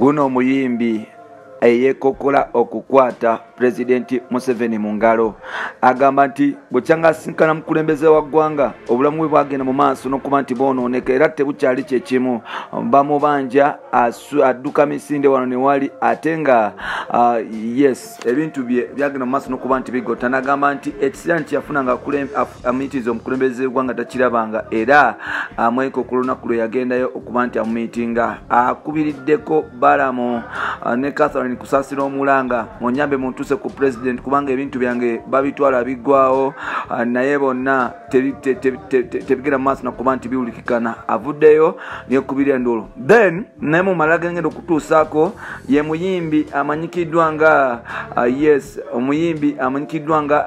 guno omuyimbi eyekokola okukwata President Museveni mu ngalo agamba nti bukyanga asinkana mukulembeze wa ggwanga obulamu bwe bwagenda mu maaso n'okuba nti boonooneka era tebukyali kyekimu bamubanja adduka misinde wano ne wali ate nga yes ebintu bye byagenda mu maaso n'okuba nti bigota n'agamba nti ekiseera nti yafunanga amuyitiriza omukulembeze w'eggwanga takirabanga era amwekokolo olunaku lwe yagendayo okuba nti amumiitinga akubiriddeko Balamu ne Catherine kusasira omulanga onyambe muntuse ku president kubanga ebintu byange babitwala bigwawo naye bonna tebigera mu maaso nakuba nti biwulikikana avuddeyo niyekubira endolo then naye mu malaga ngenda okutuusaako ye muyimbi amanyikiddwa nga yes omuyimbi amanyikiddwa nga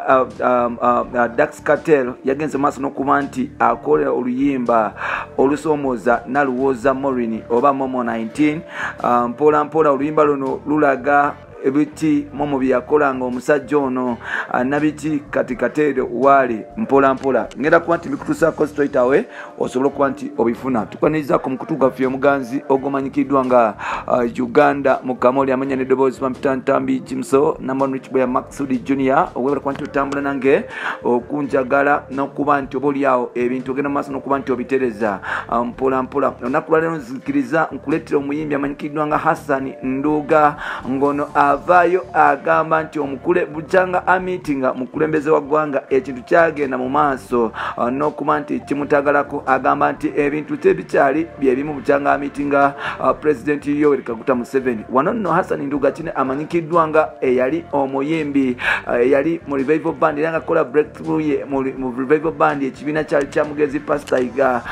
Dax Cartel yagenze maaso n'okuba nti akola oluyimba olusoomoza naluwooza Morini oba Momo 19 mpola mpola oluyimba luno lulaga ebiti momo byakolanga omusajja ono nabiti kati Katero wali mpola mpola ngenda kuba nti bikutuusaako straight away osobola okuba nti obifuna tukwanirizaako mu kutu gaffe omuganzi ogumanyikiddwa nga Uganda Mukamoli amanya n'eddoboozi Pamutantambi Jimso Naman Rich Boy Maxudi Junior owebala kuba nti otambula nange okunjagala n'okuba nti obaoliawo ebintu ogenda mu maaso n'okuba nti obitereza mpola mpola olunaku lwaleero nzikiriza nkuleetera omuyimbi amanyikiddwa nga Hassan Nduga ngono avayo agamba nti omukule bukyanga amitinga mukulembeze wa ggwanga ekintu kyagenda mu maaso n'okuba nti kimutagalako agamba nti ebintu tebikyali byebimu bukyanga amitinga President Yoweri Kaguta Museveni wano nno Hassan Nduga kine amanyikiddwa nga eyali omuyimbi eyali mu Revival Band era nga kola breakthrough ye mu Revival Band ekibiina kyali kya Mugezi Pastor Iga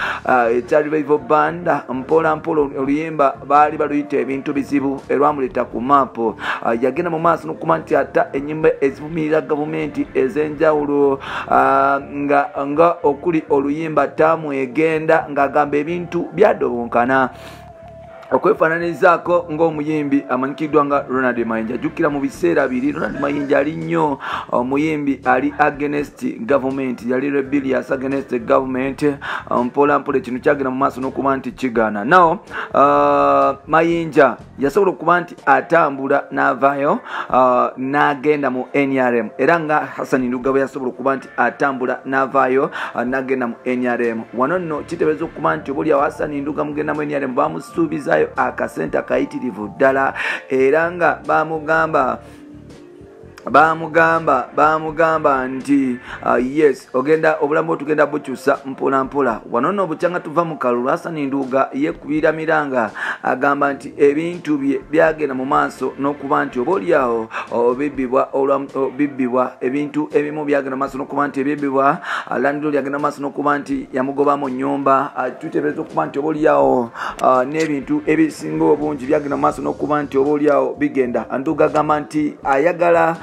ekya Revival Band mpola mpola oluyimba baali baluyita ebintu bizibu erwamuleta ku maapo yagenda mu maaso n'okuba nti ata ennyimba ezivumirira gavumenti ez'enjawulo nga okuli oluyimba ttaamu egenda ng'agamba ebintu byadobonkana okwefaananizaako ng'omuyimbi amanyikiddwa nga Ronald Mayinja jjukira mu biseera biri Ronald Mayinja ali nnyo omuyimbi ali against government yali rebellious against government mpola mpola ekintu kyagenda mu maaso n'okuba nti kigaana now Mayinja yasobola okuba nti atambula n'avaayo n'agenda mu NRM era nga Hassan Nduga bwe yasobola okuba nti atambula n'avaayo n'agenda mu NRM wano nno kiteebereza okuba nti obaoliawo Hassan Nduga mugenda mu NRM bamusuubizayo akasente akayitirivu ddala era nga bamugamba nti yes ogenda obulamu tugenda bukyusa mpola mpola wano nno bukyanga tuva mu kalulu Hassan Nduga yekubira miranga agamba nti ebintu bye byagenda mu maaso n'okuba nti obaoliawo bibbibwa ebintu ebimu byagenda mu maaso n'okuba nti ebibbibwa landlord yagenda mu maaso n'okuba nti yamugoba mu nnyumba tuteebereza okuba nti obaoliawo n'ebintu ebisinga obungi byagenda mu maaso n'okuba nti obaoliawo bigenda Nduga agamba nti ayagala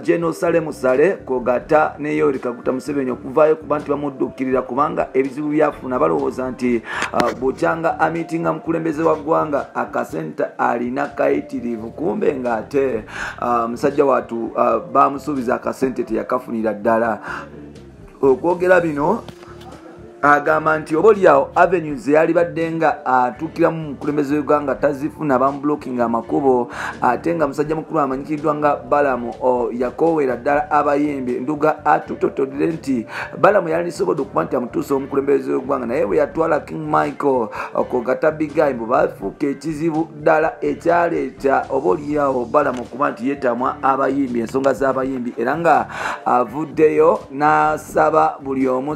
General Sale Musale kogata ne Yoweri Kaguta Museveni okuvaayo kuba nti bamuddukirira kubanga ebizibu byafuna balowooza nti bukyanga amitinga mukulembeze wa ggwanga akasenta alina kayitirivu kumbe ng'ate musajja watu bamusuubiza akasente teyakafunira ddala okwogera bino agamba nti obaoliawo avenues yali badde nga atuukiramu mukulembeze w'eggwanga tazifuna bamublocking amakubo ate nga musajja mukulu amanyikiddwa nga Balamu yakoowera ddala abayimbi Nduga atutotodde nti Balamu yalisobodde okuba nti amutuusa omukulembeze w'eggwanga naye bwe yatwala King Michael okogata Bigai mbu bafuuka ekizibu ddala ekyaleeta obaoliawo Balamu okuba nti yeetamwa abayimbi ensonga z'abayimbi era nga avuddeyo n'asaba buli omu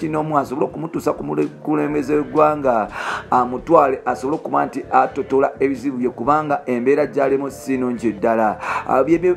n'omu asobole okumutuusa ku mukulembeze w'eggwanga amutwale asobole okuba nti atotola ebizibu bye kubanga embeera gyalimu si nnungi ddala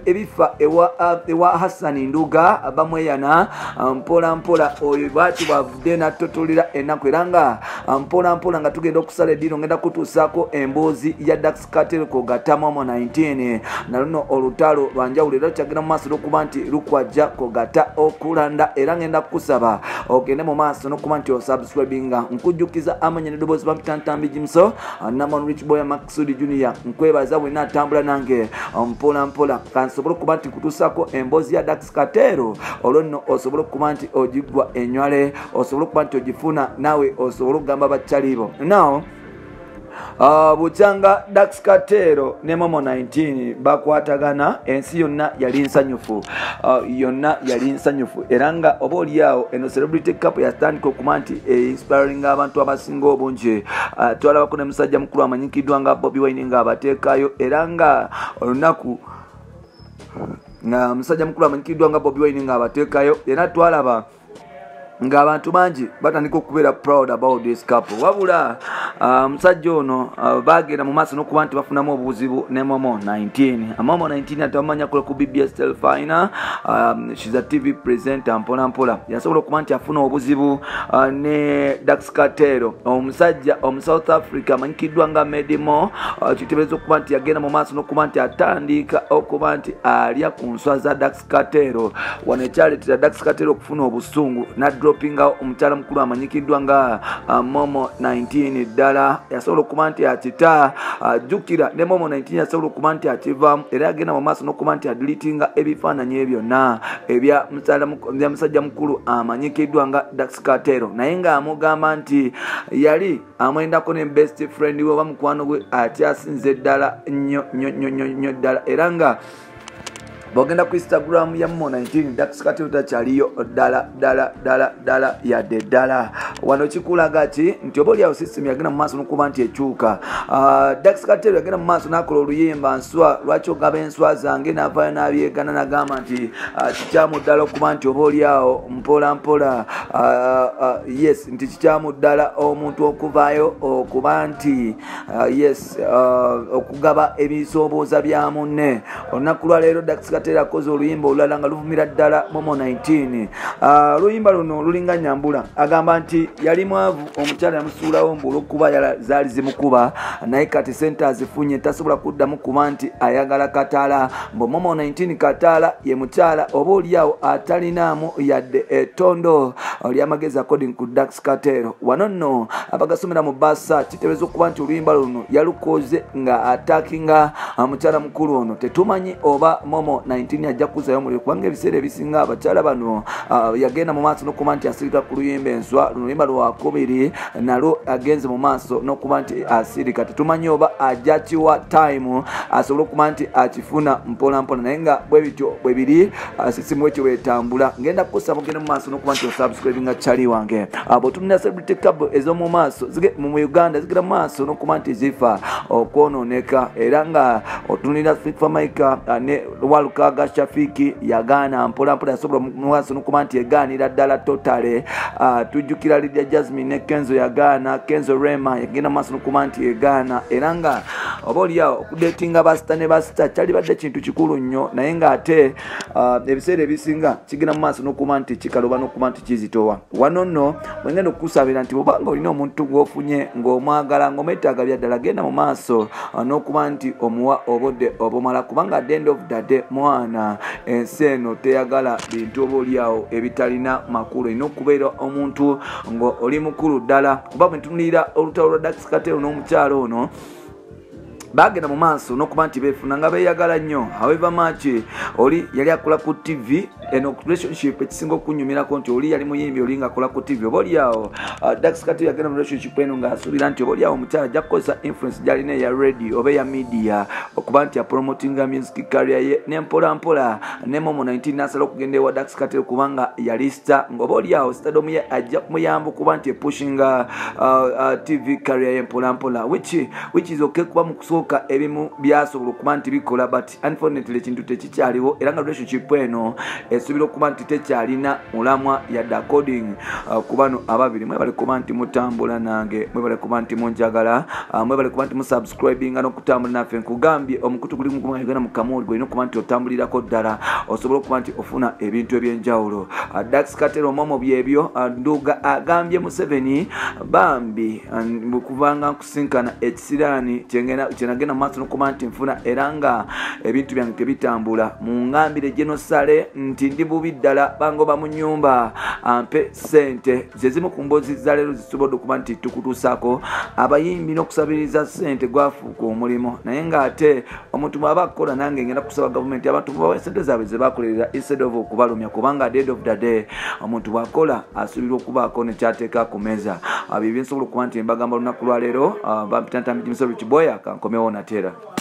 ebifa ewa Hassan Nduga bamweyana mpola mpola oyo bwati bwavudde n'atotolera ennaku era nga mpola mpola nga tugenda okusala eddiiro ngenda kutuusaako emboozi ya Dax Cartel kogata Momo 19 na luno olutalo lwanjawulo era kyagenda mu maaso n'okuba nti lukwajja kogata okulanda era ngenda kukusaba ogende mu maaso n'okuba nti osubscribinga nkujjukiza amanya n'eddoboozi Pamutantambi Jimso Naman Rich Boy Maxudi Junior nkwebaza bwe naatambula nange mpola mpola kansobole okuba nti nkutuusaako emboozi ya Dax Cartel olwo nno osobole okuba nti ogiggwa enywale osobole okuba nti ogifuna naawe osobole okugamba bakyalibo now bukyanga Dax Katero ne Momo 19 bakwatagana ensi yonna yali nsanyufu era nga oba oliawo eno Celebrity Cup yatandika okuba nti inspiring abantu abasinga obungi. Twalabako ne musajja mukulu amanyikiddwa nga Bobi Wine nga abateekayo era nga olunaku nga musajja mukulu amanyikiddwa nga Bobi Wine nga abateekayo era twalaba nga abantu bangi batandika okubeera proud about this couple. Wabula musajja ono bagenda mu maaso n'okuba nti bafunamu obuzibu ne Momo 19. Momo 19 atamanya kula ku BBS Telefina. She's a TV presenter mpola yasobola okuba nti afuna obuzibu ne Dax Katero omusajja South Africa amanyikiddwa nga Medimo. Kiteebereza okuba nti yagenda mu maaso n'okuba nti atandika okuba nti alya ku nswa za Dax Katero. Wano ekyaleetera Dax Katero okufuna obusungu dropping omukyala mukulu amanyikiddwa nga Momo 19 ddala yasobola okuba nti akita jjukira ne Momo 19 yasobola okuba nti akivaamu era yagenda mu maaso n'okuba nti adilitinga ebifaananyi ebyo byonna ebya musajja mukulu amanyikiddwa nga Dax Katero naye nga amugamba nti yali amwendako ne best friend we oba mukwano gwe akyasinze ddala nnyo ddala era nga bogenda ku Instagram ya Momo 19 Dax Katero takyaliyo ddala yadde ddala. Wano kikulaga ki nti oba oliawo system yagenda mu maaso n'okuba nti ekyuka. Dax Katero yagenda mu maaso n'akola oluyimba nswa lwaki ogaba enswa zange n'avaayo n'abyegana n'agamba nti kikyamu ddala okuba nti oba oliawo mpola yes nti kikyamu ddala omuntu okuvaayo okuba nti yes okugaba ebisobooza bya munne. Olunaku lwa leero Dax Katero akoze oluyimba olulala nga luvumira ddala Momo 19. Oluyimba luno lulinga Nyambula agamba nti yali mwavu omukyala yamusuulawo mbu olw'okuba zaali zimukuba naye kati sente azifunye tasobola kuddamu kuba nti ayagala Kataala mbu Momo 19 Kataala ye mukyala oba oliawo atalinaamu yadde ettondo ly'amagezi according ku Dax Katero. Wano nno abagasomera mu basa kiteebereza okuba nti oluyimba luno yalukoze nga attackinga mukyala mukulu ono. Tetumanyi oba Momo 19 ajja kuzayo muliro kubanga ebiseera ebisinga abakyala bano yagenda mu maaso n'okuba nti asirika ku luyimba enswa. Luno luyimba lwakubiri nalwo agenze mu maaso n'okuba nti asirika. Tetumanyi oba ajja kiwa time asobole okuba nti akifuna mpola naye nga bwe bityo bwe biri sisimu ekyo bwetambula. Ngenda kukusaba ogende mu maaso n'okuba nti osubscribinga chali wange. Bw'otunulira Celebrity Cup ez'omu maaso mu Uganda zigenda mu maaso n'okuba nti zifa okwonooneka era nga otunulira Fikfa Maika ne Walukaga Shafiki yagaana mpola yasobola mu maaso n'okuba nti egaanira ddala totale. Tujjukira Lydia Jasmine ne Kenzo yagaana. Kenzo Rema yagenda mu maaso n'okuba nti egaana era nga oba oliawo okudetinga basita ne basita kyali badde kintu kikulu nnyo naye ng'ate ebiseera ebisinga kigenda mu maaso n'okuba nti kikaloba n'okuba nti kizitowa. Wano nno bwengenda okukusabira nti bwobanga olina omuntu gw'ofunye ng'omwagala ng'omwetaaga bya ddala genda mu maaso n'okuba nti omuwa obudde obumala kubanga at the end of the day mwana ensi eno teyagala bintu oba oliawo ebitalina makulu. Olina okubeera omuntu ng'oli mukulu ddala kuba bwe ntunulira olutalo lwa Dax Katero n'omukyalo ono bagenda mu maaso n'okuba nti beefuna nga beeyagala nnyo. However much oli yali akola ku TV eno relationship ekisinga okunyumirako nti oli yali muyimbi oli ng'akola ku TV oba oliawo Dax Katero yagenda mu relationship eno ng'asuubira nti oba oliawo omukyala ajja kukozesa influence gy'alina eya radio oba eya media okuba nti apromotinga music career ye nempola ne Momo 19 n'asala okugenda ewa Dax Katero kubanga yali star ng'oba oliawo stardom ye ajja kumuyamba okuba nti epushinga TV career ye mpola which is okay kuba mu ebimu byasobola okuba nti bikola but unfortunately ekintu tekikyaliwo era nga relationship eno esuubira okuba nti tekyalina mulamwa yadde according ku bano ababiri. Mwebale kuba nti mutambula nange, mwebale kuba nti munjagala, mwebale kuba nti musubscribinga n'okutambula naffe. Nkugambye omukutu guli mu Uganda mu Kamuli gwolina okuba nti otambulirako ddala osobola okuba nti ofuna ebintu eby'enjawulo. Dax Katero Momo byebyo Nduga agambye Museveni bambi kubanga nkusinkana ekisiraani kyenagenda mu maaso n'okuba nti nfuna era nga ebintu byange tebitambula. Mungambire Genosale nti ndi bubi ddala bangoba mu nnyumba ampe sente. Zezimu ku mboozi za leero zisobodde okuba nti tukutuusaako abayimbi n'okusabiriza sente gwafuuka omulimo naye ng'ate omuntu bw'aba akola nange ngenda kusaba gavumenti abantu bawe sente zaabwe bakolerera instead of okubalumya kubanga at the end of the day omuntu bwakola asuubirwa okubaako nekyateeka ku meeza bye byensobola okuba nti mbagamba olunaku lwaleero bampitantambiji Kiboya kankomewo natera.